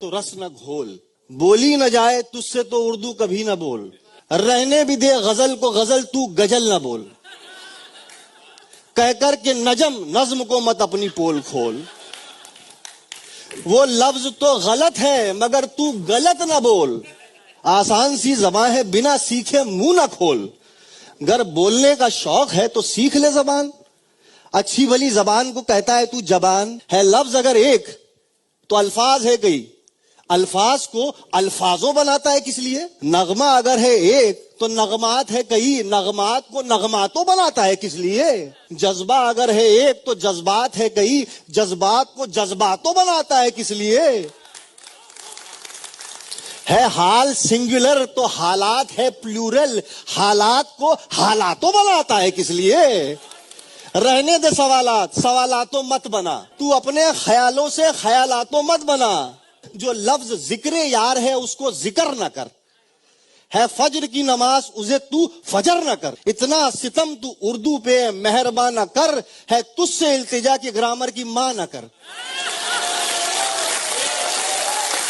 تو رس نہ گھول، بولی نہ جائے تجھ سے تو اردو کبھی نہ بول، رہنے بھی دے غزل کو غزل تو گجل نہ بول، کہہ کر کے نظم کو مت اپنی پول کھول، وہ لفظ تو غلط ہے مگر تو غلط نہ بول، آسان سی زبان ہے بنا سیکھے منہ نہ کھول، گر بولنے کا شوق ہے تو سیکھ لے زبان، اچھی بھلی زبان کو کہتا ہے تو زبان، ہے لفظ اگر ایک تو الفاظ ہے کئی، الفاظ کو الفاظوں بناتا ہے کس لیے، نغمہ اگر ہے ایک تو نغمات ہے کئی، نغمات کو نغماتوں بناتا ہے کس لیے، جذبہ اگر ہے ایک تو جذبات ہے کئی، جذبات کو جذباتوں بناتا ہے کس لیے، ہے حال سنگولر تو حالات ہے پلورل، حالات کو حالاتوں بناتا ہے کس لیے، رہنے دے سوالاتوں مت بنا، تو اپنے خیالوں سے خیالاتوں مت بنا، جو لفظ ذکر یار ہے اس کو ذکر نہ کر، ہے فجر کی نماز اسے تو فجر نہ کر، اتنا ستم تو اردو پہ مہربان نہ کر، ہے تجھ سے التجا کی گرامر کی ماں نہ کر۔